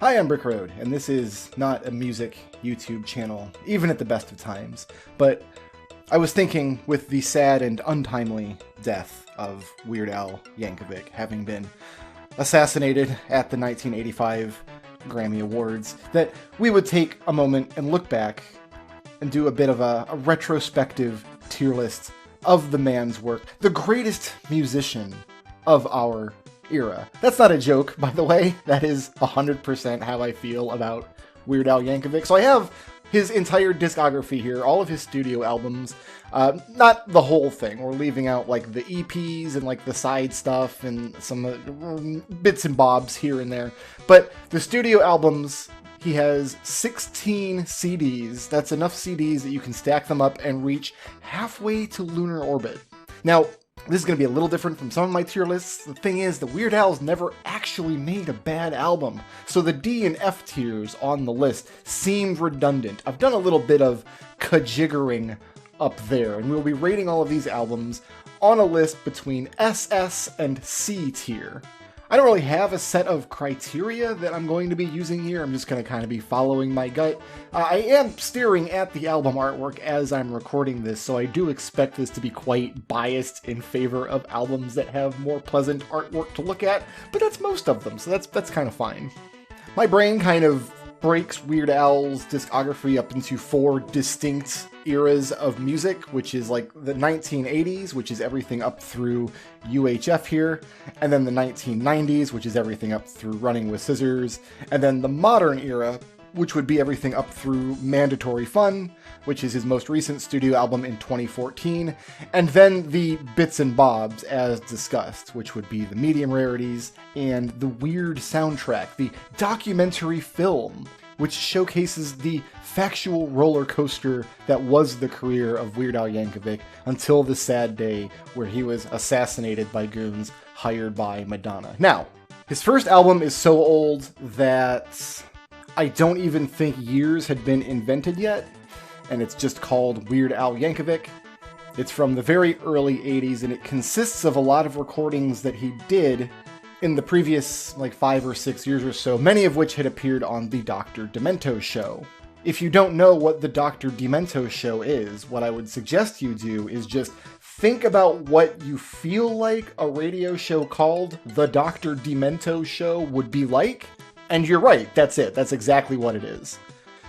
Hi, I'm Brick Road, and this is not a music YouTube channel, even at the best of times, but I was thinking with the sad and untimely death of Weird Al Yankovic having been assassinated at the 1985 Grammy Awards, that we would take a moment and look back and do a bit of a retrospective tier list of the man's work, the greatest musician of our era. That's not a joke, by the way. That is 100% how I feel about Weird Al Yankovic. So I have his entire discography here, all of his studio albums. Not the whole thing. We're leaving out like the EPs and like the side stuff and some bits and bobs here and there. But the studio albums, he has 16 CDs. That's enough CDs that you can stack them up and reach halfway to lunar orbit. Now, this is going to be a little different from some of my tier lists. The thing is, the Weird Al's never actually made a bad album, so the D and F tiers on the list seemed redundant. I've done a little bit of kajiggering up there, and we'll be rating all of these albums on a list between SS and C tier. I don't really have a set of criteria that I'm going to be using here. I'm just going to kind of be following my gut. I am staring at the album artwork as I'm recording this, so I do expect this to be quite biased in favor of albums that have more pleasant artwork to look at, but that's most of them, so that's kind of fine. My brain kind of breaks Weird Al's discography up into 4 distinct eras of music, which is like the 1980s, which is everything up through UHF here, and then the 1990s, which is everything up through Running with Scissors, and then the modern era, which would be everything up through Mandatory Fun, which is his most recent studio album in 2014, and then the bits and bobs as discussed, which would be the medium rarities and the weird soundtrack, the documentary film, which showcases the factual roller coaster that was the career of Weird Al Yankovic until the sad day where he was assassinated by goons hired by Madonna. Now, his first album is so old that I don't even think years had been invented yet, and it's just called Weird Al Yankovic. It's from the very early 80s, and it consists of a lot of recordings that he did in the previous 5 or 6 years or so, many of which had appeared on the Dr. Demento show. If you don't know what the Dr. Demento show is, what I would suggest you do is just think about what you feel like a radio show called The Dr. Demento Show would be like, and you're right, that's it. That's exactly what it is.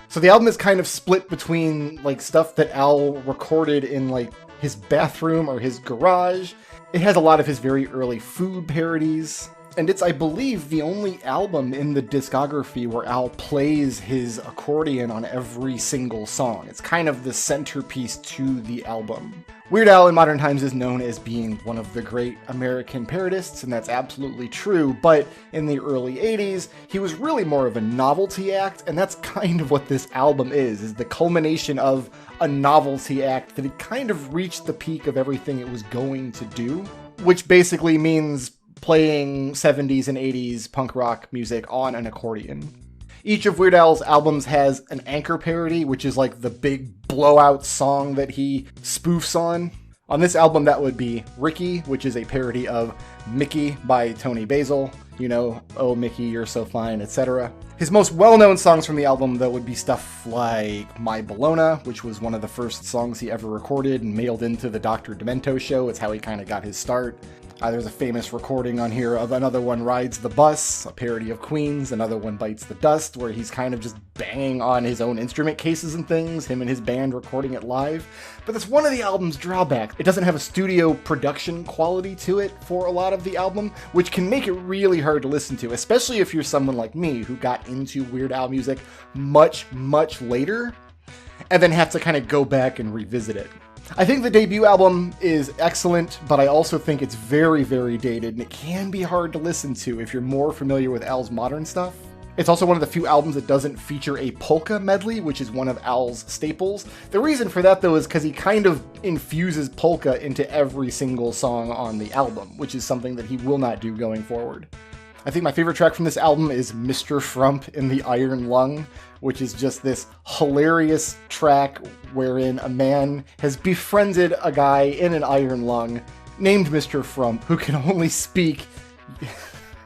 So the album is kind of split between stuff that Al recorded in his bathroom or his garage. It has a lot of his very early food parodies, and it's, I believe, the only album in the discography where Al plays his accordion on every single song. It's kind of the centerpiece to the album. Weird Al in modern times is known as being one of the great American parodists, and that's absolutely true, but in the early 80s, he was really more of a novelty act, and that's kind of what this album is the culmination of a novelty act that had kind of reached the peak of everything it was going to do, which basically means playing 70s and 80s punk rock music on an accordion. Each of Weird Al's albums has an anchor parody, which is the big blowout song that he spoofs on. On this album, that would be Ricky, which is a parody of Mickey by Tony Basil. You know, Oh Mickey, You're So Fine, etc. His most well-known songs from the album, though, would be stuff like My Bologna, which was one of the first songs he ever recorded and mailed into the Dr. Demento show. It's how he kind of got his start. There's a famous recording on here of another one, Rides the Bus, a parody of Queen's, another one, Bites the Dust, where he's kind of just banging on his own instrument cases and things, him and his band recording it live. But that's one of the album's drawbacks. It doesn't have a studio production quality to it for a lot of the album, which can make it really hard to listen to, especially if you're someone like me who got into Weird Al music much, much later, and then have to kind of go back and revisit it. I think the debut album is excellent, but I also think it's very, very dated, and it can be hard to listen to if you're more familiar with Al's modern stuff. It's also one of the few albums that doesn't feature a polka medley, which is one of Al's staples. The reason for that, though, is because he kind of infuses polka into every single song on the album, which is something that he will not do going forward. I think my favorite track from this album is Mr. Frump in the Iron Lung, which is just this hilarious track wherein a man has befriended a guy in an iron lung named Mr. Frump who can only speak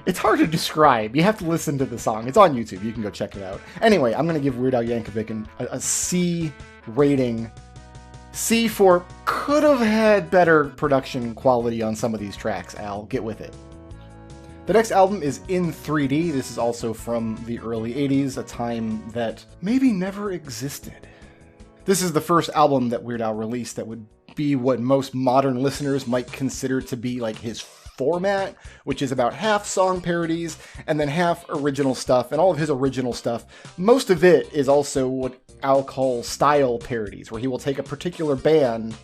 It's hard to describe. You have to listen to the song. It's on YouTube. You can go check it out. Anyway, I'm going to give Weird Al Yankovic a C rating. C for could have had better production quality on some of these tracks, Al. Get with it. The next album is In 3D. This is also from the early 80s, a time that maybe never existed. This is the first album that Weird Al released that would be what most modern listeners might consider to be like his format, which is about half song parodies and then half original stuff. And all of his original stuff, most of it is also what Al calls style parodies, where he will take a particular band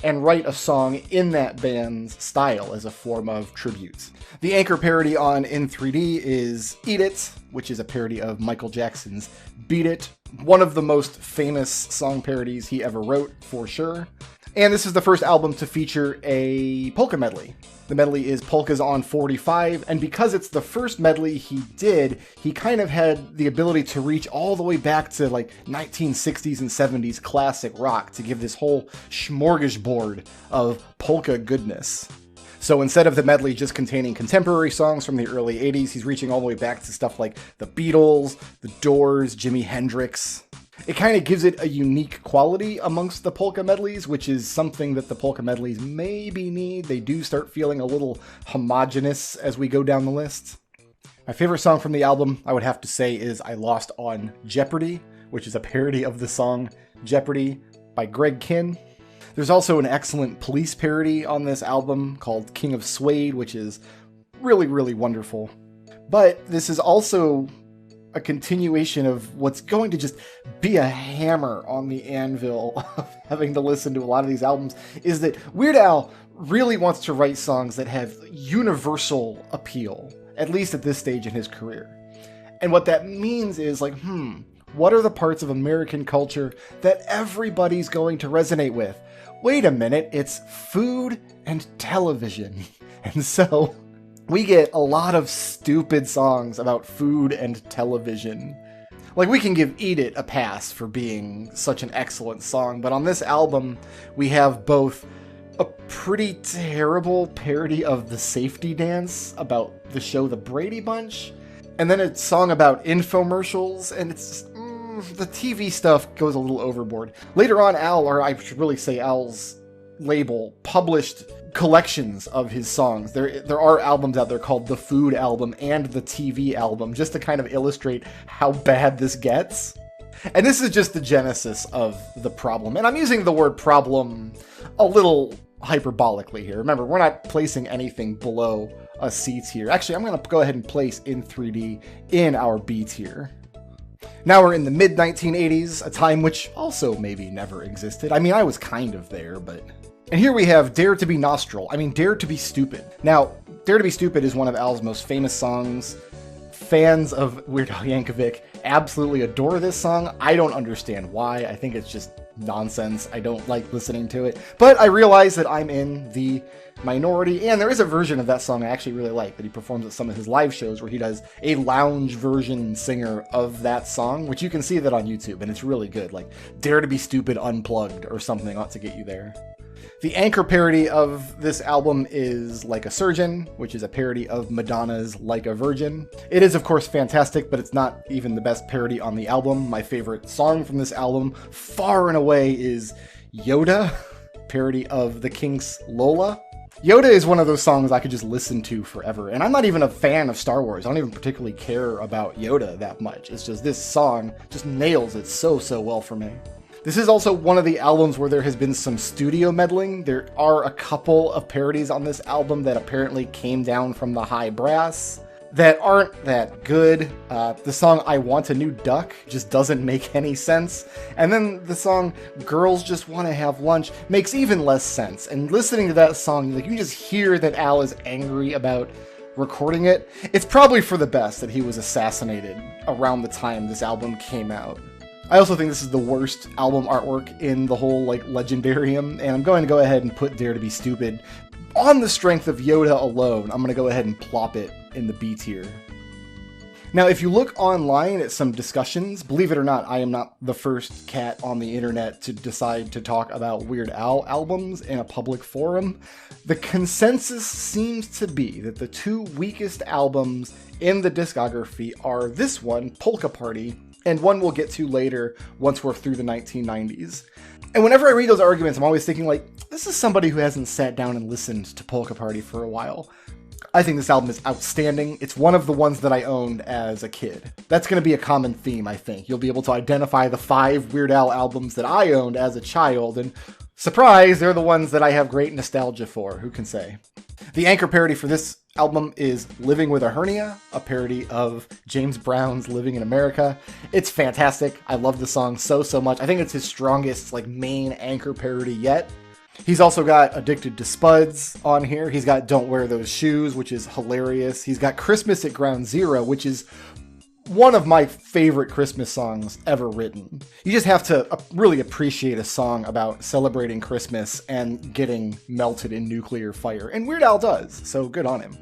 and write a song in that band's style as a form of tribute. The anchor parody on In 3D is Eat It, which is a parody of Michael Jackson's Beat It, one of the most famous song parodies he ever wrote, for sure. And this is the first album to feature a polka medley. The medley is Polkas on 45, and because it's the first medley he did, he kind of had the ability to reach all the way back to like 1960s and 70s classic rock to give this whole smorgasbord of polka goodness. So instead of the medley just containing contemporary songs from the early 80s, he's reaching all the way back to stuff like the Beatles, the Doors, Jimi Hendrix. It kind of gives it a unique quality amongst the polka medleys, which is something that the polka medleys maybe need. They do start feeling a little homogenous as we go down the list. My favorite song from the album, I would have to say, is I Lost on Jeopardy, which is a parody of the song Jeopardy by Greg Kihn. There's also an excellent Police parody on this album called King of Suede, which is really, really wonderful. But this is also a continuation of what's going to just be a hammer on the anvil of having to listen to a lot of these albums, is that Weird Al really wants to write songs that have universal appeal, at least at this stage in his career. And what that means is like, what are the parts of American culture that everybody's going to resonate with? Wait a minute, it's food and television. And so we get a lot of stupid songs about food and television. Like, we can give Eat It a pass for being such an excellent song, but on this album, we have both a pretty terrible parody of the Safety Dance about the show The Brady Bunch, and then a song about infomercials, and it's the TV stuff goes a little overboard. Later on, Al, or I should really say Al's label, published collections of his songs. There are albums out there called The Food Album and The TV Album, just to kind of illustrate how bad this gets. And this is just the genesis of the problem. And I'm using the word problem a little hyperbolically here. Remember, we're not placing anything below a C tier. Actually, I'm going to go ahead and place In 3D in our B tier. Now we're in the mid-1980s, a time which also maybe never existed. I mean, I was kind of there, but... And here we have Dare to Be Nostril. I mean, Dare to Be Stupid. Now, Dare to Be Stupid is one of Al's most famous songs. Fans of Weird Al Yankovic absolutely adore this song. I don't understand why. I think it's just nonsense. I don't like listening to it. But I realize that I'm in the minority, and there is a version of that song I actually really like that he performs at some of his live shows where he does a lounge version singer of that song, which you can see that on YouTube, and it's really good. Like Dare to Be Stupid Unplugged or something ought to get you there. The anchor parody of this album is Like a Surgeon, which is a parody of Madonna's Like a Virgin. It is, of course, fantastic, but it's not even the best parody on the album. My favorite song from this album, far and away, is Yoda, parody of The Kinks' Lola. Yoda is one of those songs I could just listen to forever, and I'm not even a fan of Star Wars. I don't even particularly care about Yoda that much. It's just this song just nails it so well for me. This is also one of the albums where there has been some studio meddling. There are a couple of parodies on this album that apparently came down from the high brass that aren't that good. The song I Want a New Duck just doesn't make any sense. And then the song Girls Just Want to Have Lunch makes even less sense. And listening to that song, like, you just hear that Al is angry about recording it. It's probably for the best that he was assassinated around the time this album came out. I also think this is the worst album artwork in the whole, legendarium, and I'm going to go ahead and put Dare to Be Stupid. On the strength of Yoda alone, I'm going to go ahead and plop it in the B tier. Now, if you look online at some discussions, believe it or not, I am not the first cat on the internet to decide to talk about Weird Al albums in a public forum. The consensus seems to be that the two weakest albums in the discography are this one, Polka Party, and one we'll get to later once we're through the 1990s. And whenever I read those arguments, I'm always thinking, like, this is somebody who hasn't sat down and listened to Polka Party for a while. I think this album is outstanding. It's one of the ones that I owned as a kid. That's going to be a common theme, I think. You'll be able to identify the 5 Weird Al albums that I owned as a child, and surprise, they're the ones that I have great nostalgia for. Who can say? The anchor parody for this album is Living with a Hernia, a parody of James Brown's Living in America. It's fantastic. I love the song so much. I think it's his strongest, like, main anchor parody yet. He's also got Addicted to Spuds on here. He's got Don't Wear Those Shoes, which is hilarious. He's got Christmas at Ground Zero, which is one of my favorite Christmas songs ever written. You just have to really appreciate a song about celebrating Christmas and getting melted in nuclear fire. And Weird Al does, so good on him.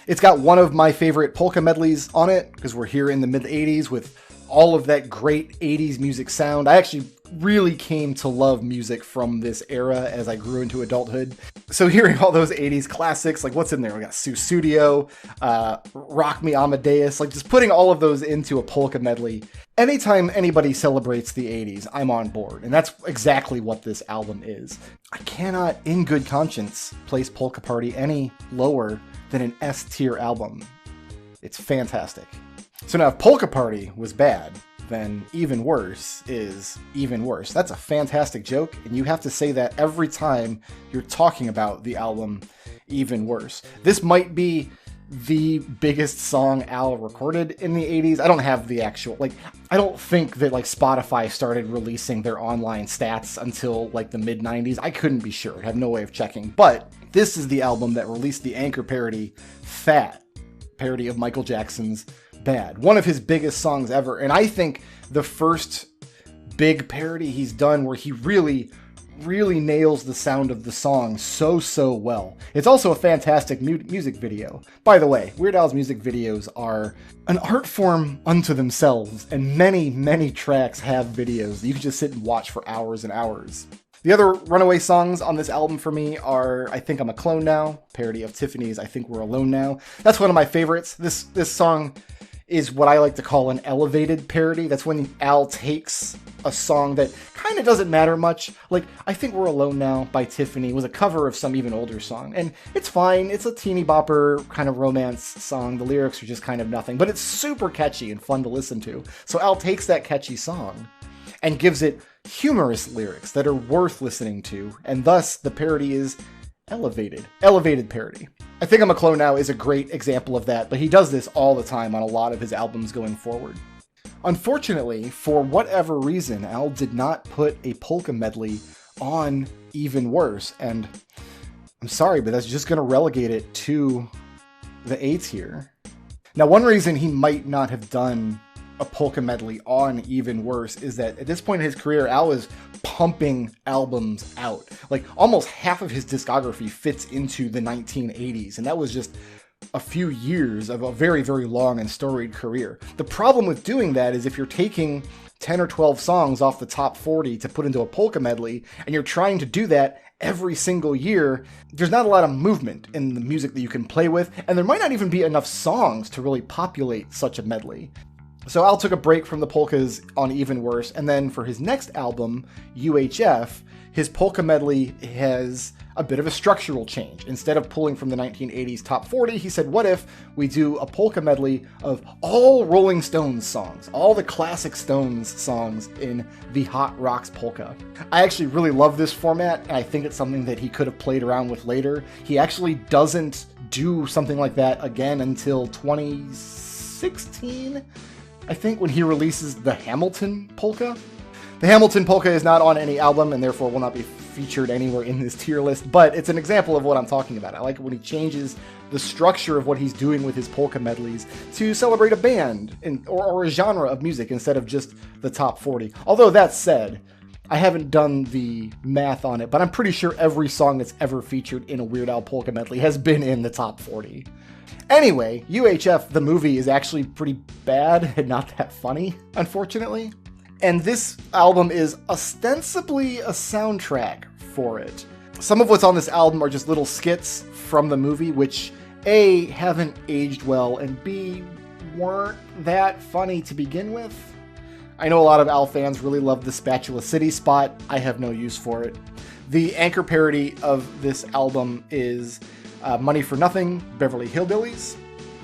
It's got one of my favorite polka medleys on it, because we're here in the mid-'80s with all of that great 80s music sound. I actually really came to love music from this era as I grew into adulthood. So hearing all those 80s classics, like what's in there? We got Sussudio, Rock Me Amadeus, like just putting all of those into a polka medley. Anytime anybody celebrates the 80s, I'm on board. And that's exactly what this album is. I cannot, in good conscience, place Polka Party any lower than an S-tier album. It's fantastic. So now if Polka Party was bad, then Even Worse is even worse. That's a fantastic joke, and you have to say that every time you're talking about the album Even Worse. This might be the biggest song Al recorded in the 80s. I don't have the actual, I don't think that Spotify started releasing their online stats until the mid 90s. I couldn't be sure. I have no way of checking. But this is the album that released the anchor parody, Fat, parody of Michael Jackson's Bad. One of his biggest songs ever. And I think the first big parody he's done where he really nails the sound of the song so well. It's also a fantastic music video. By the way, Weird Al's music videos are an art form unto themselves, and many tracks have videos that you can just sit and watch for hours and hours. The other runaway songs on this album for me are I Think I'm a Clone Now, parody of Tiffany's I Think We're Alone Now. That's one of my favorites. This song is what I like to call an elevated parody. That's when Al takes a song that kind of doesn't matter much. I Think We're Alone Now by Tiffany was a cover of some even older song. And it's fine. It's a teeny bopper kind of romance song. The lyrics are just kind of nothing. But it's super catchy and fun to listen to. So Al takes that catchy song and gives it humorous lyrics that are worth listening to. And thus, the parody is elevated parody. I Think I'm a Clone Now is a great example of that, but he does this all the time on a lot of his albums going forward. Unfortunately, for whatever reason, Al did not put a polka medley on Even Worse, and I'm sorry, but that's just going to relegate it to the A tier. Now, one reason he might not have done a polka medley on Even Worse is that at this point in his career, Al is pumping albums out. Almost half of his discography fits into the 1980s, and that was just a few years of a very long and storied career. The problem with doing that is if you're taking 10 or 12 songs off the top 40 to put into a polka medley, and you're trying to do that every single year, there's not a lot of movement in the music that you can play with, and there might not even be enough songs to really populate such a medley. So Al took a break from the polkas on Even Worse, and then for his next album, UHF, his polka medley has a bit of a structural change. Instead of pulling from the 1980s top 40, he said, what if we do a polka medley of all Rolling Stones songs, all the classic Stones songs in the Hot Rocks polka. I actually really love this format, and I think it's something that he could have played around with later. He actually doesn't do something like that again until 2016, I think, when he releases the Hamilton polka. The Hamilton polka is not on any album and therefore will not be featured anywhere in this tier list, but it's an example of what I'm talking about. I like it when he changes the structure of what he's doing with his polka medleys to celebrate a band or a genre of music instead of just the top 40. Although that said, I haven't done the math on it, but I'm pretty sure every song that's ever featured in a Weird Al polka medley has been in the top 40. Anyway, UHF, the movie, is actually pretty bad and not that funny, unfortunately. And this album is ostensibly a soundtrack for it. Some of what's on this album are just little skits from the movie, which A, haven't aged well, and B, weren't that funny to begin with. I know a lot of Al fans really love the Spatula City spot. I have no use for it. The anchor parody of this album is Money for Nothing, Beverly Hillbillies,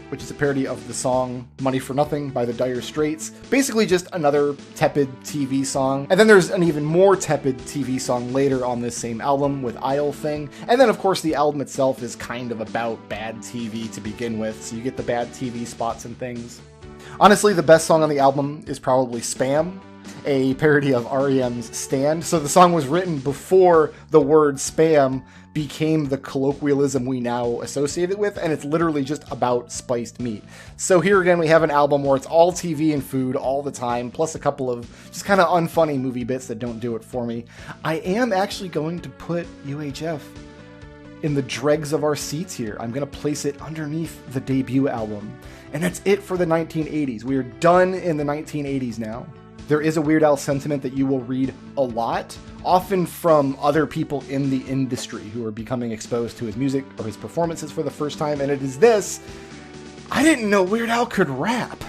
which is a parody of the song Money for Nothing by the Dire Straits. Basically just another tepid TV song. And then there's an even more tepid TV song later on this same album with Isle Thing. And then of course the album itself is kind of about bad TV to begin with, so you get the bad TV spots and things. Honestly, the best song on the album is probably Spam, a parody of R.E.M's Stand. So the song was written before the word spam became the colloquialism we now associate it with, and it's literally just about spiced meat. So here again, we have an album where it's all TV and food all the time, plus a couple of just kind of unfunny movie bits that don't do it for me. I am actually going to put UHF in the dregs of our seats here. I'm going to place it underneath the debut album. And that's it for the 1980s. We are done in the 1980s now. There is a Weird Al sentiment that you will read a lot, often from other people in the industry who are becoming exposed to his music or his performances for the first time, and it is this: I didn't know Weird Al could rap.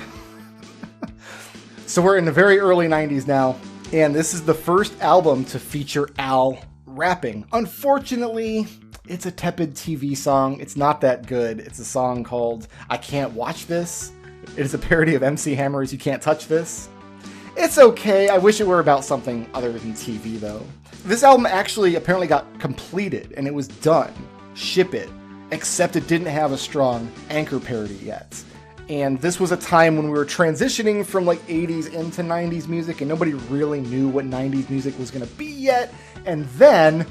So we're in the very early 90s now, and this is the first album to feature Al rapping. Unfortunately, it's a tepid TV song. It's not that good. It's a song called I Can't Watch This. It is a parody of MC Hammer's You Can't Touch This. It's okay. I wish it were about something other than TV, though. This album actually apparently got completed, and it was done. Ship it. Except it didn't have a strong anchor parody yet. And this was a time when we were transitioning from like 80s into 90s music, and nobody really knew what 90s music was going to be yet. And then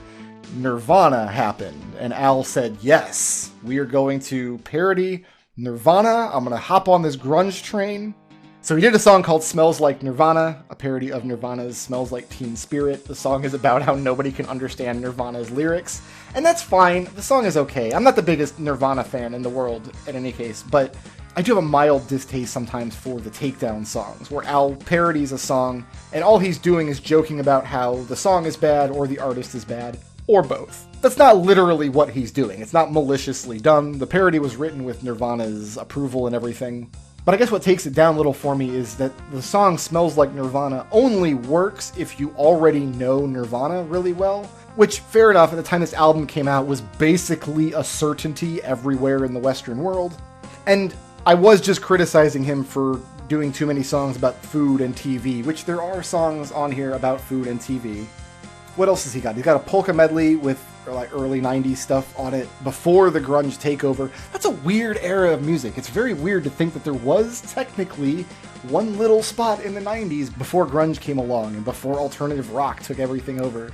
Nirvana happened, and Al said, yes, we are going to parody Nirvana. I'm going to hop on this grunge train. So he did a song called Smells Like Nirvana, a parody of Nirvana's Smells Like Teen Spirit. The song is about how nobody can understand Nirvana's lyrics, and that's fine. The song is okay. I'm not the biggest Nirvana fan in the world in any case, but I do have a mild distaste sometimes for the takedown songs, where Al parodies a song, and all he's doing is joking about how the song is bad or the artist is bad, or both. That's not literally what he's doing. It's not maliciously done. The parody was written with Nirvana's approval and everything. But I guess what takes it down a little for me is that the song Smells Like Nirvana only works if you already know Nirvana really well, which, fair enough, at the time this album came out was basically a certainty everywhere in the Western world. And I was just criticizing him for doing too many songs about food and TV, which there are songs on here about food and TV. What else has he got? He's got a polka medley with like early 90s stuff on it before the grunge takeover. That's a weird era of music. It's very weird to think that there was technically one little spot in the 90s before grunge came along and before alternative rock took everything over.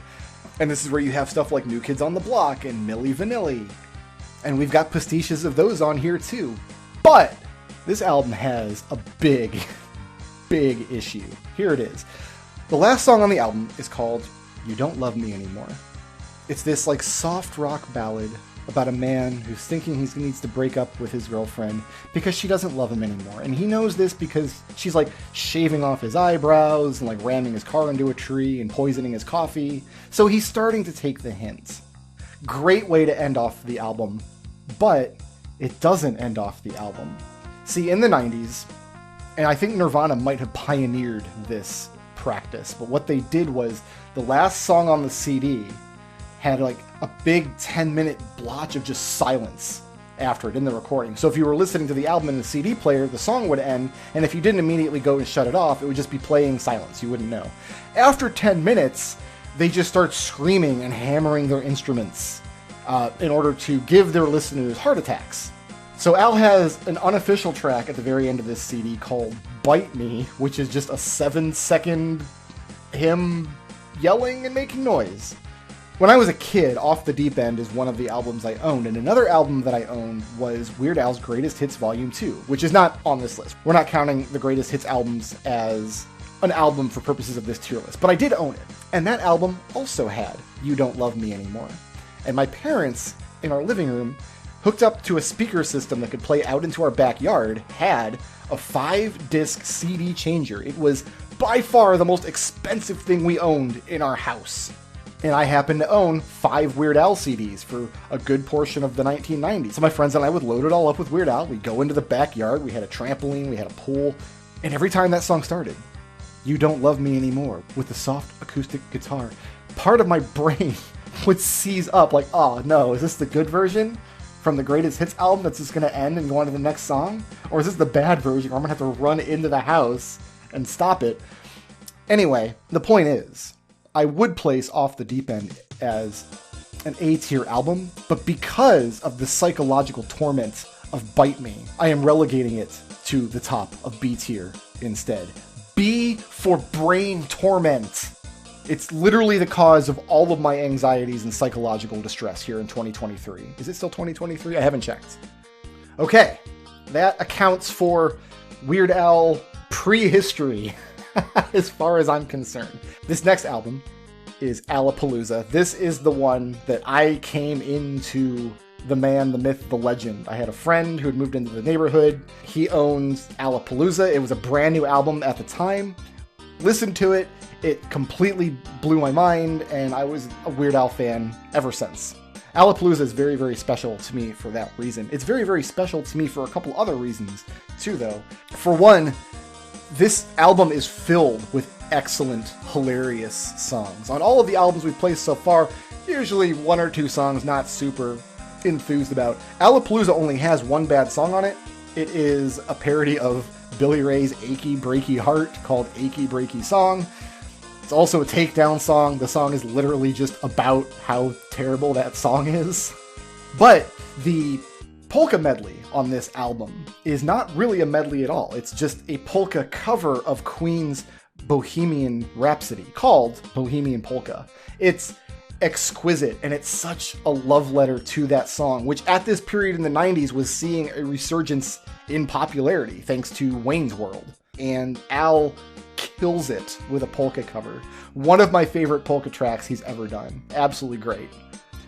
And this is where you have stuff like New Kids on the Block and Milli Vanilli. And we've got pastiches of those on here too. But this album has a big, big issue. Here it is. The last song on the album is called You Don't Love Me Anymore. It's this like soft rock ballad about a man who's thinking he needs to break up with his girlfriend because she doesn't love him anymore. And he knows this because she's like shaving off his eyebrows and like ramming his car into a tree and poisoning his coffee. So he's starting to take the hint. Great way to end off the album, but it doesn't end off the album. See, in the 90s, and I think Nirvana might have pioneered this practice, but what they did was the last song on the CD had like a big 10-minute blotch of just silence after it in the recording. So if you were listening to the album in the CD player, the song would end, and if you didn't immediately go and shut it off, it would just be playing silence. You wouldn't know. After 10 minutes, they just start screaming and hammering their instruments in order to give their listeners heart attacks. So Al has an unofficial track at the very end of this CD called Bite Me, which is just a 7-second him yelling and making noise. When I was a kid, Off the Deep End is one of the albums I owned, and another album that I owned was Weird Al's Greatest Hits Volume 2, which is not on this list. We're not counting the Greatest Hits albums as an album for purposes of this tier list, but I did own it. And that album also had You Don't Love Me Anymore. And my parents, in our living room, hooked up to a speaker system that could play out into our backyard, had a 5-disc CD changer. It was by far the most expensive thing we owned in our house. And I happened to own 5 Weird Al CDs for a good portion of the 1990s. So my friends and I would load it all up with Weird Al. We'd go into the backyard. We had a trampoline. We had a pool. And every time that song started, You Don't Love Me Anymore, with the soft acoustic guitar, part of my brain would seize up like, oh no, is this the good version from the Greatest Hits album that's just going to end and go on to the next song? Or is this the bad version where I'm going to have to run into the house and stop it? Anyway, the point is, I would place Off the Deep End as an A-tier album, but because of the psychological torment of Bite Me, I am relegating it to the top of B-tier instead. B for brain torment. It's literally the cause of all of my anxieties and psychological distress here in 2023. Is it still 2023? I haven't checked. Okay, that accounts for Weird Al prehistory as far as I'm concerned. This next album is Alepalooza. This is the one that I came into the man, the myth, the legend. I had a friend who had moved into the neighborhood. He owns Alepalooza. It was a brand new album at the time. Listened to it. It completely blew my mind, and I was a Weird Al fan ever since. Alepalooza is very, very special to me for that reason. It's very, very special to me for a couple other reasons, too, though. For one, this album is filled with excellent, hilarious songs. On all of the albums we've played so far, usually 1 or 2 songs not super enthused about. Alepalooza only has 1 bad song on it. It is a parody of Billy Ray's Achy Breaky Heart called Achy Breaky Song. It's also a takedown song. The song is literally just about how terrible that song is. But the polka medley on this album is not really a medley at all. It's just a polka cover of Queen's Bohemian Rhapsody called Bohemian Polka. It's exquisite, and it's such a love letter to that song, which at this period in the 90s was seeing a resurgence in popularity thanks to Wayne's World. And Al kills it with a polka cover. One of my favorite polka tracks he's ever done. Absolutely great.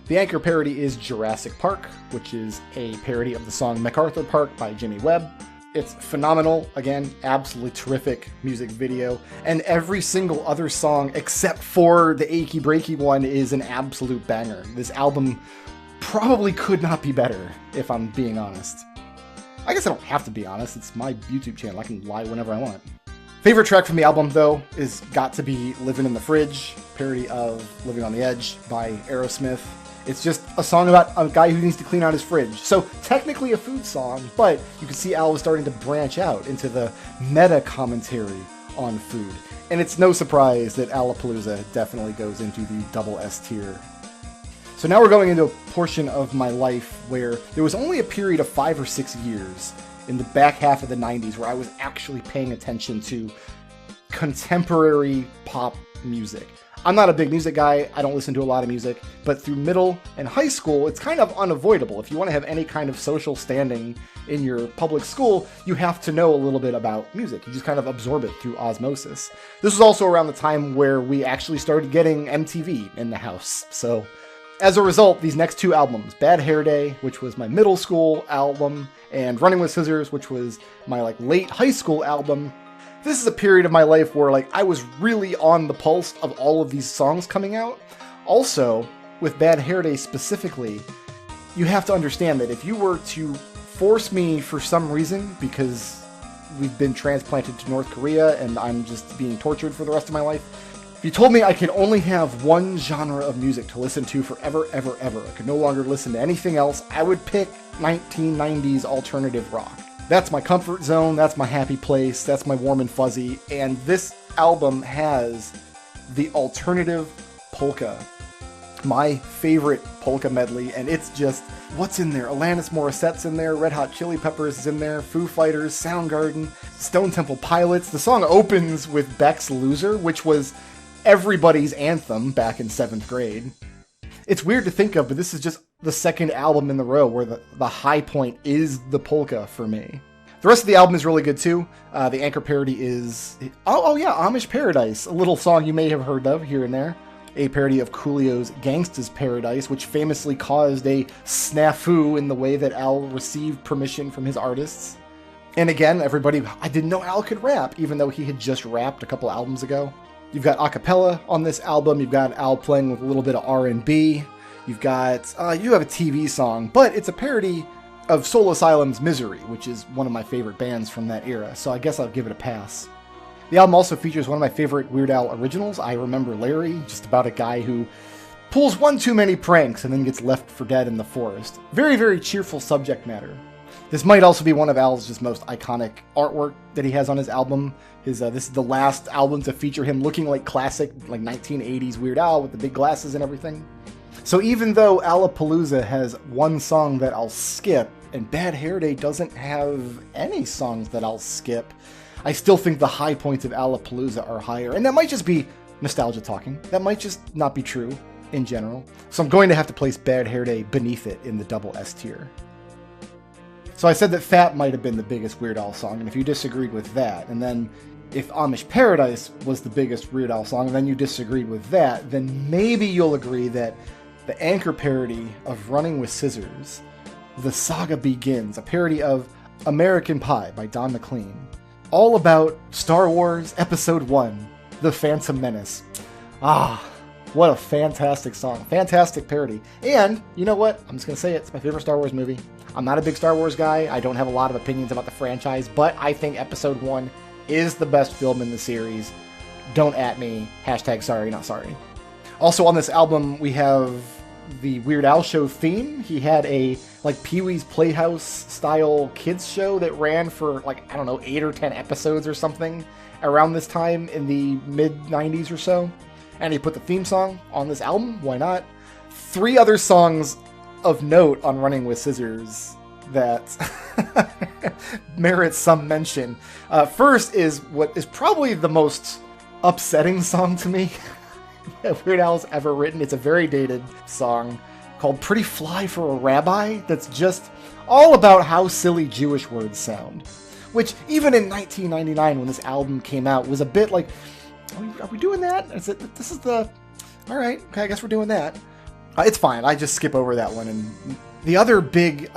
The anchor parody is Jurassic Park, which is a parody of the song MacArthur Park by Jimmy Webb. It's phenomenal. Again, absolutely terrific music video. And every single other song except for the Achy Breaky one is an absolute banger. This album probably could not be better, if I'm being honest. I guess I don't have to be honest. It's my YouTube channel. I can lie whenever I want. Favorite track from the album, though, is got to be Livin' in the Fridge, parody of Living on the Edge by Aerosmith. It's just a song about a guy who needs to clean out his fridge. So technically a food song, but you can see Al was starting to branch out into the meta commentary on food. And it's no surprise that Alepalooza definitely goes into the double S tier. So now we're going into a portion of my life where there was only a period of 5 or 6 years in the back half of the 90s where I was actually paying attention to contemporary pop music. I'm not a big music guy, I don't listen to a lot of music, but through middle and high school, it's kind of unavoidable. If you want to have any kind of social standing in your public school, you have to know a little bit about music. You just kind of absorb it through osmosis. This was also around the time where we actually started getting MTV in the house. So as a result, these next 2 albums, Bad Hair Day, which was my middle school album, and Running with Scissors, which was my late high school album, this is a period of my life where I was really on the pulse of all of these songs coming out. Also, with Bad Hair Day specifically, you have to understand that if you were to force me for some reason, because we've been transplanted to North Korea and I'm just being tortured for the rest of my life, if you told me I could only have one genre of music to listen to forever, ever, ever, I could no longer listen to anything else, I would pick 1990s alternative rock. That's my comfort zone, that's my happy place, that's my warm and fuzzy, and this album has the alternative polka, my favorite polka medley, and it's just, what's in there? Alanis Morissette's in there, Red Hot Chili Peppers is in there, Foo Fighters, Soundgarden, Stone Temple Pilots. The song opens with Beck's Loser, which was everybody's anthem back in 7th grade. It's weird to think of, but this is just the second album in the row where the high point is the polka for me. The rest of the album is really good too. The anchor parody is, oh yeah, Amish Paradise, a little song you may have heard of here and there. a parody of Coolio's Gangsta's Paradise, which famously caused a snafu in the way that Al received permission from his artists. And again, everybody, I didn't know Al could rap, even though he had just rapped a couple albums ago. You've got a cappella on this album. You've got Al playing with a little bit of R&B. You've got, you have a TV song, but it's a parody of Soul Asylum's Misery, which is one of my favorite bands from that era, so I guess I'll give it a pass. The album also features one of my favorite Weird Al originals, I Remember Larry, just about a guy who pulls one too many pranks and then gets left for dead in the forest. Very, very cheerful subject matter. This might also be one of Al's just most iconic artwork that he has on his album. This is the last album to feature him looking like classic, like 1980s Weird Al with the big glasses and everything. So even though Alepalooza has one song that I'll skip, and Bad Hair Day doesn't have any songs that I'll skip, I still think the high points of Alepalooza are higher. And that might just be nostalgia talking. That might just not be true in general. So I'm going to have to place Bad Hair Day beneath it in the double S tier. So I said that Fat might have been the biggest Weird Al song, and if you disagreed with that, and then if Amish Paradise was the biggest Weird Al song, and then you disagreed with that, then maybe you'll agree that the anchor parody of Running with Scissors, The Saga Begins, a parody of American Pie by Don McLean, all about Star Wars Episode 1, The Phantom Menace. Ah, what a fantastic song. Fantastic parody. And, you know what? I'm just going to say it. It's my favorite Star Wars movie. I'm not a big Star Wars guy. I don't have a lot of opinions about the franchise, but I think Episode 1 is the best film in the series. Don't at me. Hashtag sorry, not sorry. Also on this album, we have the Weird Al Show theme. He had a, like, Pee-wee's Playhouse style kids show that ran for, like, I don't know, 8 or 10 episodes or something around this time in the mid-90s or so. And he put the theme song on this album. Why not? 3 other songs of note on Running with Scissors that merits some mention. First is what is probably the most upsetting song to me that Weird Al's ever written. It's a very dated song called Pretty Fly for a Rabbi that's just all about how silly Jewish words sound. Which, even in 1999, when this album came out, was a bit like, are we doing that? This is the... Alright, okay, I guess we're doing that. It's fine, I just skip over that one. And the other big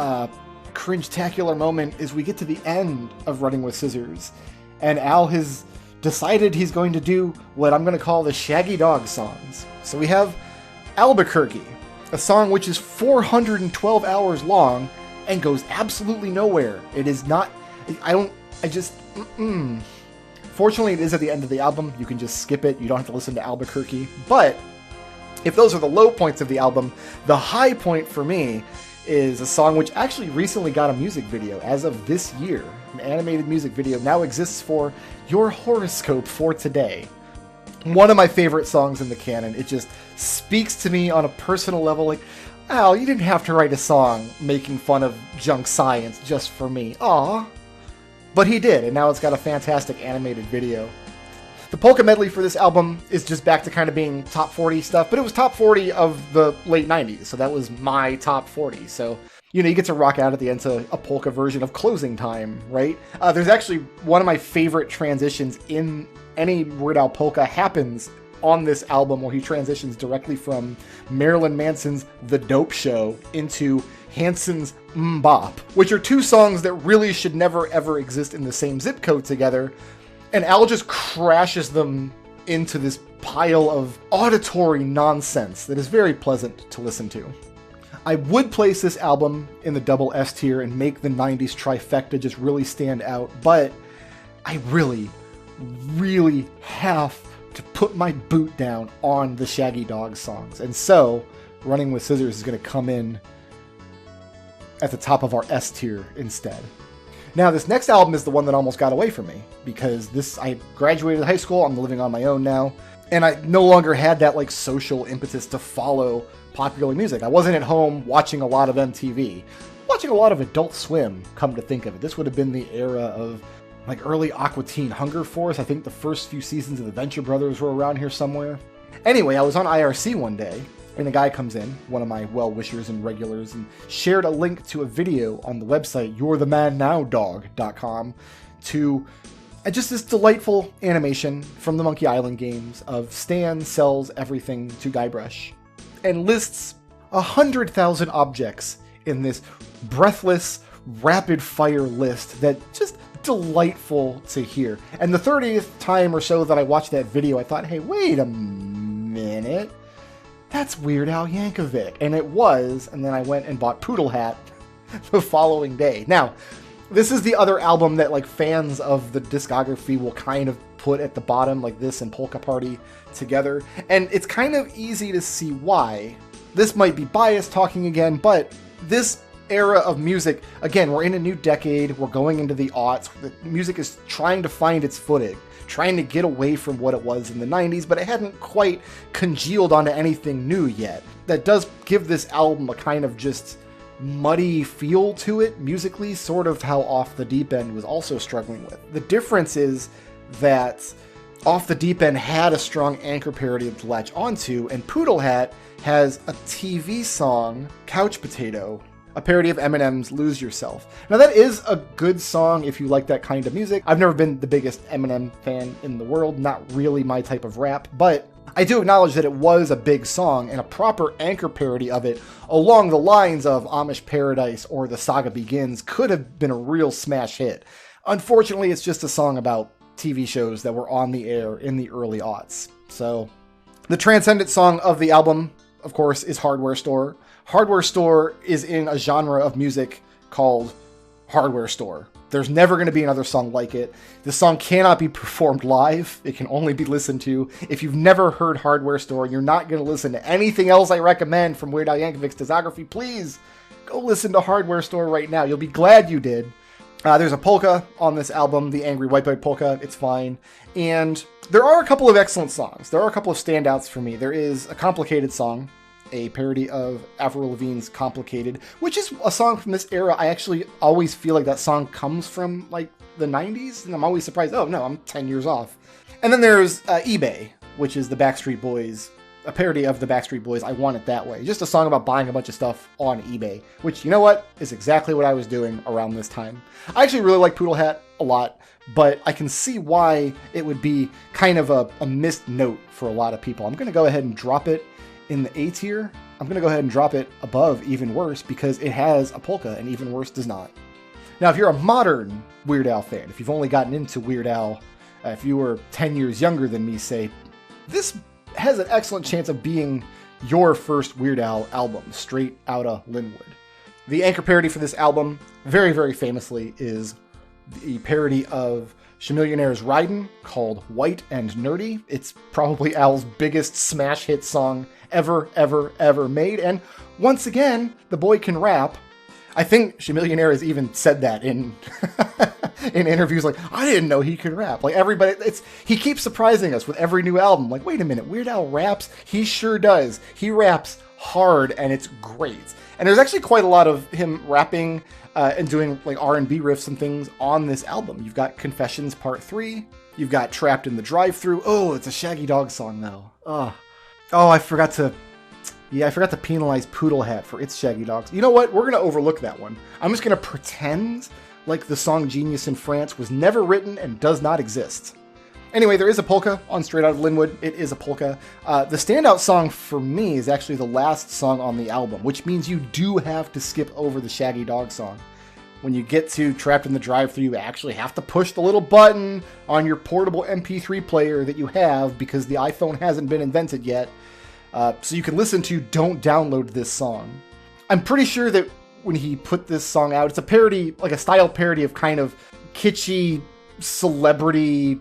cringe-tacular moment is we get to the end of Running with Scissors, and Al has decided he's going to do what I'm going to call the Shaggy Dog songs. So we have Albuquerque, a song which is 412 hours long and goes absolutely nowhere. It is not... Fortunately, it is at the end of the album. You can just skip it. You don't have to listen to Albuquerque. But if those are the low points of the album, the high point for me is a song which actually recently got a music video as of this year. An animated music video now exists for Your Horoscope for Today. One of my favorite songs in the canon. It just speaks to me on a personal level. Like, Al, you didn't have to write a song making fun of junk science just for me. Aw. But he did, and now it's got a fantastic animated video. The polka medley for this album is just back to kind of being top 40 stuff, but it was top 40 of the late 90s, so that was my top 40. So, you know, you get to rock out at the end to a polka version of Closing Time, right? There's actually one of my favorite transitions in any Weird Al polka happens on this album, where he transitions directly from Marilyn Manson's The Dope Show into Hanson's Mbop, which are 2 songs that really should never ever exist in the same zip code together, and Al just crashes them into this pile of auditory nonsense that is very pleasant to listen to. I would place this album in the double S tier and make the 90s trifecta just really stand out, but I really, really have to put my boot down on the Shaggy Dog songs, and so Running with Scissors is going to come in at the top of our S tier instead. Now, this next album is the one that almost got away from me, because I graduated high school, I'm living on my own now, and I no longer had that, like, social impetus to follow popular music. I wasn't at home watching a lot of MTV, watching a lot of Adult Swim, come to think of it. This would have been the era of, like, early Aqua Teen Hunger Force. I think the first few seasons of the Venture Brothers were around here somewhere. Anyway, I was on IRC one day, and a guy comes in, one of my well-wishers and regulars, and shared a link to a video on the website YourTheManNowDog.com to And just this delightful animation from the Monkey Island games of Stan sells everything to Guybrush and lists 100,000 objects in this breathless, rapid-fire list that just delightful to hear. And the 30th time or so that I watched that video, I thought, hey, wait a minute. That's Weird Al Yankovic. And it was, and then I went and bought Poodle Hat the following day. Now, this is the other album that like fans of the discography will kind of put at the bottom, like this and Polka Party together. And it's kind of easy to see why. This might be biased talking again, but this era of music, again, we're in a new decade, we're going into the aughts, the music is trying to find its footing, trying to get away from what it was in the 90s, but it hadn't quite congealed onto anything new yet. That does give this album a kind of just muddy feel to it musically, sort of how Off the Deep End was also struggling with. The difference is that Off the Deep End had a strong anchor parody to latch onto, and Poodle Hat has a TV song, Couch Potato, a parody of Eminem's Lose Yourself. Now that is a good song if you like that kind of music. I've never been the biggest Eminem fan in the world, not really my type of rap, but I do acknowledge that it was a big song, and a proper anchor parody of it along the lines of Amish Paradise or The Saga Begins could have been a real smash hit. Unfortunately, it's just a song about TV shows that were on the air in the early aughts. So, the transcendent song of the album, of course, is Hardware Store. Hardware Store is in a genre of music called Hardware Store. There's never going to be another song like it. The song cannot be performed live. It can only be listened to. If you've never heard Hardware Store, you're not going to listen to anything else I recommend from Weird Al Yankovic's discography. Please go listen to Hardware Store right now. You'll be glad you did. There's a polka on this album, the Angry White Boy Polka. It's fine. And there are a couple of excellent songs. There are a couple of standouts for me. There is a Complicated song, a parody of Avril Lavigne's Complicated, which is a song from this era. I actually always feel like that song comes from like the 90s, and I'm always surprised, oh no, I'm 10 years off. And then there's eBay, which is the Backstreet Boys, a parody of the Backstreet Boys, I Want It That Way. Just a song about buying a bunch of stuff on eBay, which, you know what, is exactly what I was doing around this time. I actually really like Poodle Hat a lot, but I can see why it would be kind of a missed note for a lot of people. I'm going to go ahead and drop it in the A tier. I'm going to go ahead and drop it above Even Worse because it has a polka and Even Worse does not. Now, if you're a modern Weird Al fan, if you've only gotten into Weird Al, if you were 10 years younger than me, say, this has an excellent chance of being your first Weird Al album, straight out of Linwood. The anchor parody for this album, very, very famously, is the parody of Chamillionaire's Ridin' called White and Nerdy. It's probably Al's biggest smash hit song ever made. And once again, the boy can rap. I think Chamillionaire has even said that in in interviews, like, I didn't know he could rap. Like, everybody, he keeps surprising us with every new album. Like, wait a minute, Weird Al raps? He sure does. He raps hard, and it's great. And there's actually quite a lot of him rapping and doing like R&B riffs and things on this album. You've got Confessions Part 3. You've got Trapped in the Drive-Thru. Oh, it's a Shaggy Dog song, though. Oh, I forgot to penalize Poodle Hat for its Shaggy Dogs. You know what? We're going to overlook that one. I'm just going to pretend like the song Genius in France was never written and does not exist. Anyway, there is a polka on Straight Out of Linwood. It is a polka. The standout song for me is actually the last song on the album, which means you do have to skip over the Shaggy Dog song. When you get to Trapped in the Drive-Thru, you actually have to push the little button on your portable MP3 player that you have because the iPhone hasn't been invented yet. So you can listen to Don't Download This Song. I'm pretty sure that when he put this song out, it's a parody, like a style parody of kind of kitschy celebrity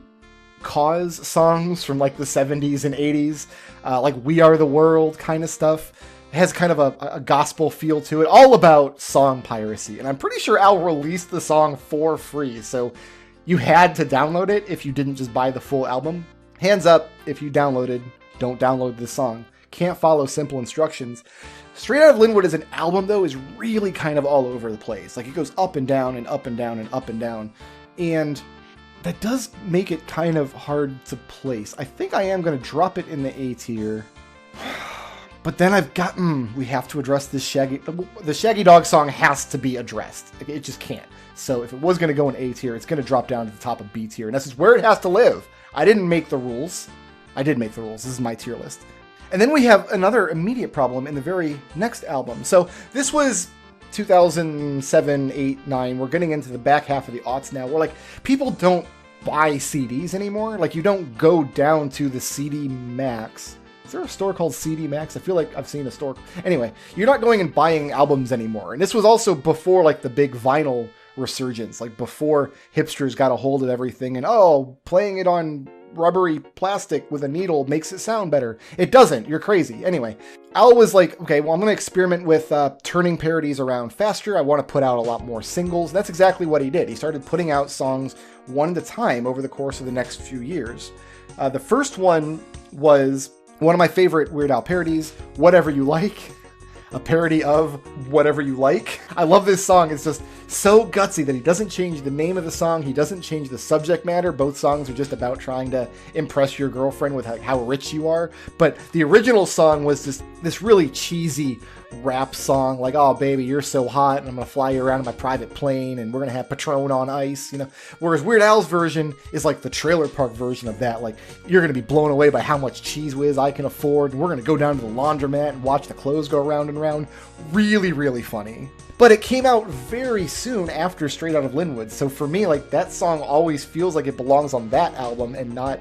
cause songs from like the 70s and 80s, like We Are the World kind of stuff. It has kind of a gospel feel to it, all about song piracy. And I'm pretty sure Al released the song for free, so you had to download it if you didn't just buy the full album. Hands up if you downloaded Don't Download This Song. Can't follow simple instructions. Straight Out of Linwood as an album, though, is really kind of all over the place. Like, it goes up and down and up and down and up and down. And that does make it kind of hard to place. I think I am going to drop it in the A tier. But then we have to address this the Shaggy Dog song has to be addressed. It just can't. So if it was going to go in A tier, it's going to drop down to the top of B tier. And this is where it has to live. I didn't make the rules. I did make the rules. This is my tier list. And then we have another immediate problem in the very next album. So this was 2007, 8, 9. We're getting into the back half of the aughts now. We're like, people don't buy CDs anymore. Like, you don't go down to the CD Max. Is there a store called CD Max? I feel like I've seen a store. Anyway, you're not going and buying albums anymore. And this was also before like the big vinyl resurgence, like before hipsters got a hold of everything and, oh, playing it on rubbery plastic with a needle makes it sound better. It doesn't. You're crazy. Anyway, Al was like, okay, well, I'm going to experiment with turning parodies around faster. I want to put out a lot more singles. And that's exactly what he did. He started putting out songs one at a time over the course of the next few years. The first one was one of my favorite Weird Al parodies, Whatever You Like. A parody of Whatever You Like. I love this song. It's just so gutsy that he doesn't change the name of the song. He doesn't change the subject matter. Both songs are just about trying to impress your girlfriend with how rich you are. But the original song was just this really cheesy rap song, like, oh baby, you're so hot and I'm gonna fly you around in my private plane and we're gonna have Patron on ice, you know. Whereas Weird Al's version is like the trailer park version of that, like, you're gonna be blown away by how much Cheese Whiz I can afford, and we're gonna go down to the laundromat and watch the clothes go round and round. Really, really funny. But it came out very soon after Straight Out of Linwood, so for me, like, that song always feels like it belongs on that album and not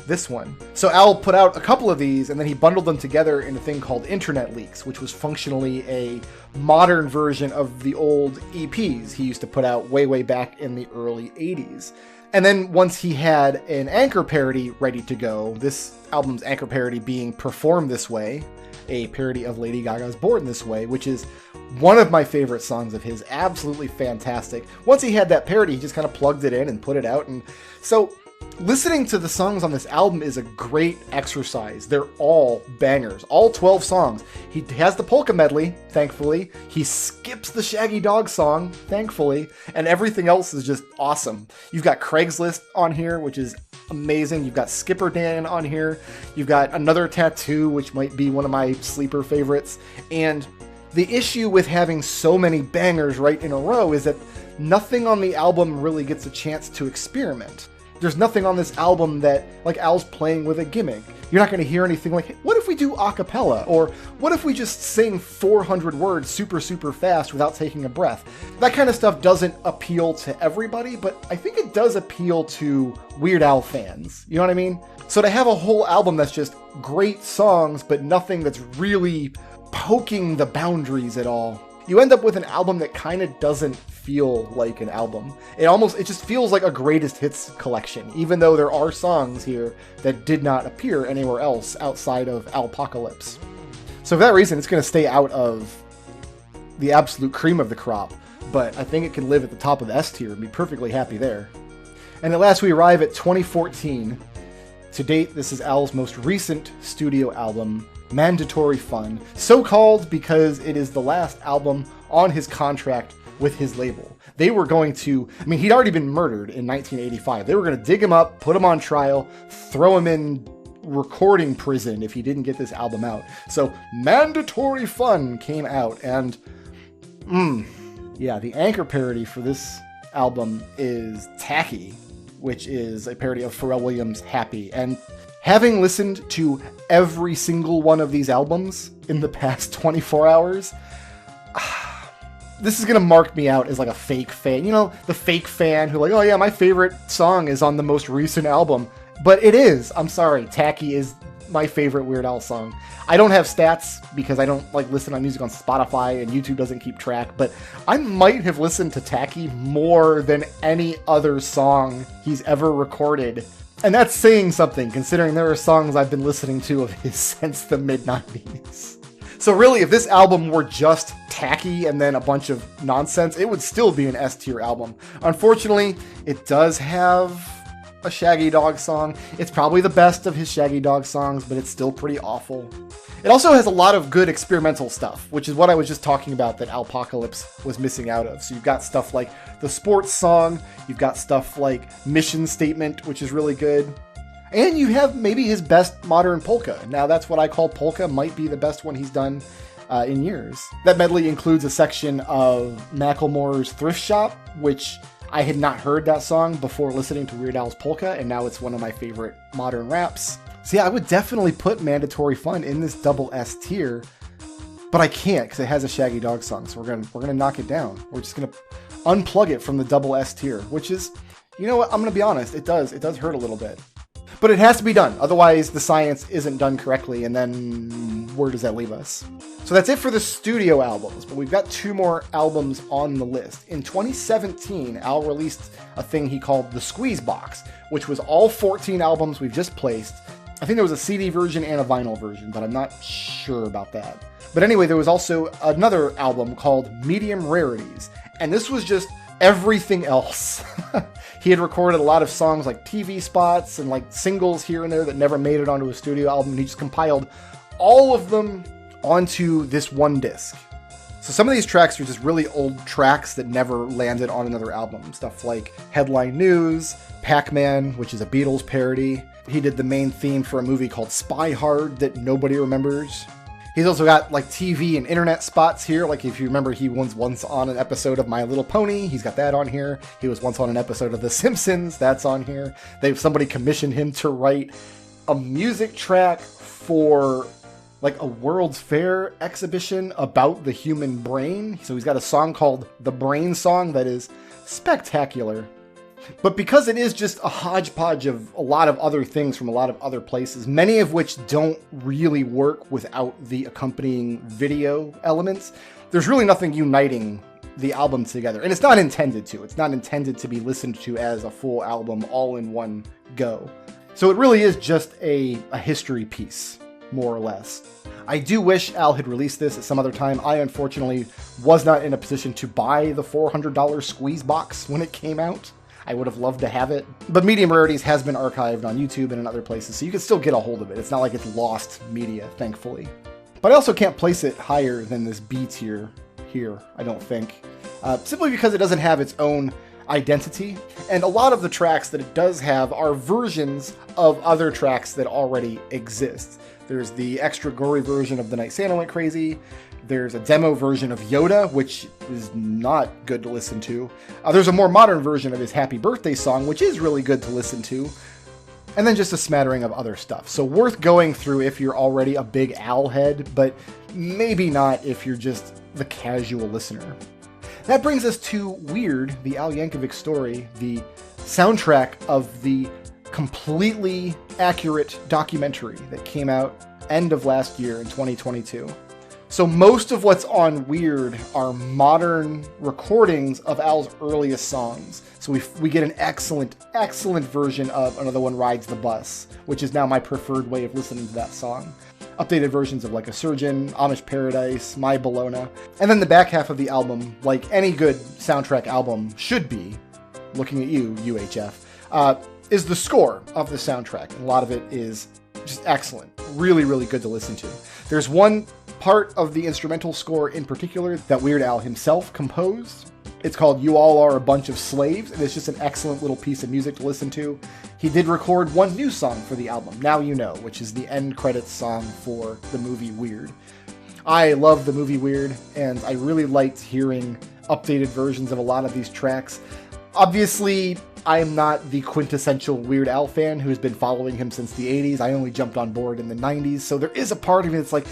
this one. So Al put out a couple of these, and then he bundled them together in a thing called Internet Leaks, which was functionally a modern version of the old EPs he used to put out way back in the early 80s. And then once he had an anchor parody ready to go, this album's anchor parody being Performed This Way, a parody of Lady Gaga's Born This Way, which is one of my favorite songs of his, absolutely fantastic. Once he had that parody, he just kind of plugged it in and put it out, and so listening to the songs on this album is a great exercise. They're all bangers, all 12 songs. He has the polka medley, thankfully. He skips the Shaggy Dog song, thankfully, and everything else is just awesome. You've got Craigslist on here, which is amazing. You've got Skipper Dan on here. You've got Another Tattoo, which might be one of my sleeper favorites. And the issue with having so many bangers right in a row is that nothing on the album really gets a chance to experiment. There's nothing on this album that, like, Al's playing with a gimmick. You're not going to hear anything like, hey, what if we do a cappella? Or what if we just sing 400 words super fast without taking a breath? That kind of stuff doesn't appeal to everybody, but I think it does appeal to Weird Al fans. You know what I mean? So to have a whole album that's just great songs, but nothing that's really poking the boundaries at all, you end up with an album that kind of doesn't feel like an album. It just feels like a greatest hits collection, even though there are songs here that did not appear anywhere else outside of Alepalooza. So for that reason, it's going to stay out of the absolute cream of the crop, but I think it can live at the top of the S tier and be perfectly happy there. And at last we arrive at 2014. To date, this is Al's most recent studio album, Mandatory Fun, so called because it is the last album on his contract with his label. They were going to, he'd already been murdered in 1985. They were going to dig him up, put him on trial, throw him in recording prison if he didn't get this album out. So Mandatory Fun came out, and the anchor parody for this album is Tacky, which is a parody of Pharrell Williams' Happy. And having listened to every single one of these albums in the past 24 hours, this is going to mark me out as like a fake fan. You know, the fake fan who like, oh yeah, my favorite song is on the most recent album. But it is. I'm sorry. Tacky is my favorite Weird Al song. I don't have stats because I don't like listen to music on Spotify and YouTube doesn't keep track, but I might have listened to Tacky more than any other song he's ever recorded. And that's saying something, considering there are songs I've been listening to of his since the mid-90s. So really, if this album were just Tacky and then a bunch of nonsense, it would still be an S-tier album. Unfortunately, it does have a Shaggy Dog song. It's probably the best of his Shaggy Dog songs, but it's still pretty awful. It also has a lot of good experimental stuff, which is what I was just talking about that Alepalooza was missing out of. So you've got stuff like the sports song, you've got stuff like Mission Statement, which is really good. And you have maybe his best modern polka. Now, that's what I call polka, might be the best one he's done in years. That medley includes a section of Macklemore's Thrift Shop, which I had not heard that song before listening to Weird Al's Polka, and now it's one of my favorite modern raps. So yeah, I would definitely put Mandatory Fun in this double S tier, but I can't because it has a Shaggy Dog song, so we're gonna knock it down. We're just gonna unplug it from the double S tier, which is, you know what, I'm gonna be honest, it does hurt a little bit. But it has to be done, otherwise the science isn't done correctly, and then where does that leave us? So that's it for the studio albums, but we've got 2 more albums on the list. In 2017, Al released a thing he called the Squeeze Box, which was all 14 albums we've just placed. I think there was a CD version and a vinyl version, but I'm not sure about that. But anyway, there was also another album called Medium Rarities, and this was just everything else. He had recorded a lot of songs like TV spots and like singles here and there that never made it onto a studio album. He just compiled all of them onto this one disc. So some of these tracks are just really old tracks that never landed on another album. Stuff like Headline News, Pac-Man, which is a Beatles parody. He did the main theme for a movie called Spy Hard that nobody remembers. He's also got like TV and internet spots here. Like if you remember, he was once on an episode of My Little Pony. He's got that on here. He was once on an episode of The Simpsons. That's on here. Somebody commissioned him to write a music track for like a World's Fair exhibition about the human brain. So he's got a song called The Brain Song that is spectacular. But because it is just a hodgepodge of a lot of other things from a lot of other places, many of which don't really work without the accompanying video elements, there's really nothing uniting the album together. And it's not intended to. It's not intended to be listened to as a full album all in one go. So it really is just a history piece, more or less. I do wish Al had released this at some other time. I unfortunately was not in a position to buy the $400 Squeeze Box when it came out. I would have loved to have it. But Medium Rarities has been archived on YouTube and in other places, so you can still get a hold of it. It's not like it's lost media, thankfully. But I also can't place it higher than this B tier here, I don't think. Simply because it doesn't have its own identity. And a lot of the tracks that it does have are versions of other tracks that already exist. There's the extra gory version of The Night Santa Went Crazy. There's a demo version of Yoda, which is not good to listen to. There's a more modern version of his Happy Birthday song, which is really good to listen to. And then just a smattering of other stuff. So worth going through if you're already a big Al head, but maybe not if you're just the casual listener. That brings us to Weird, the Al Yankovic story, the soundtrack of the completely accurate documentary that came out end of last year in 2022. So most of what's on Weird are modern recordings of Al's earliest songs. So we get an excellent version of Another One Rides the Bus, which is now my preferred way of listening to that song. Updated versions of Like a Surgeon, Amish Paradise, My Bologna. And then the back half of the album, like any good soundtrack album should be, looking at you, UHF, is the score of the soundtrack. And a lot of it is just excellent. Really, really good to listen to. There's one part of the instrumental score in particular that Weird Al himself composed. It's called You All Are a Bunch of Slaves, and it's just an excellent little piece of music to listen to. He did record one new song for the album, Now You Know, which is the end credits song for the movie Weird. I love the movie Weird, and I really liked hearing updated versions of a lot of these tracks. Obviously, I am not the quintessential Weird Al fan who's been following him since the 80s. I only jumped on board in the 90s, so there is a part of me that's like,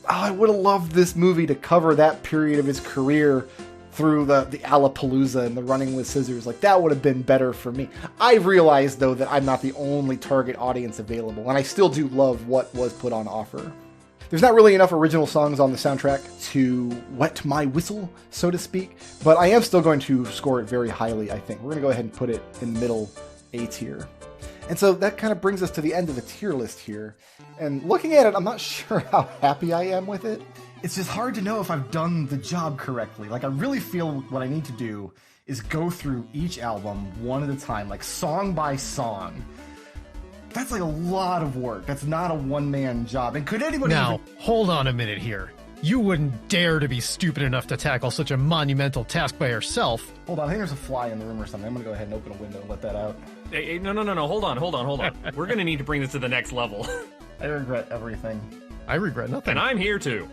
oh, I would have loved this movie to cover that period of his career through the Alepalooza and the Running with Scissors. Like, that would have been better for me. I realized, though, that I'm not the only target audience available, and I still do love what was put on offer. There's not really enough original songs on the soundtrack to wet my whistle, so to speak, but I am still going to score it very highly, I think. We're going to go ahead and put it in middle A tier. And so that kind of brings us to the end of the tier list here. And looking at it, I'm not sure how happy I am with it. It's just hard to know if I've done the job correctly. Like, I really feel what I need to do is go through each album one at a time, like song by song. That's like a lot of work. That's not a one-man job. And could anybody Now, hold on a minute here. You wouldn't dare to be stupid enough to tackle such a monumental task by yourself. Hold on, I think there's a fly in the room or something. I'm gonna go ahead and open a window and let that out. Hey, no, hold on. We're gonna need to bring this to the next level. I regret everything. I regret nothing. And I'm here too.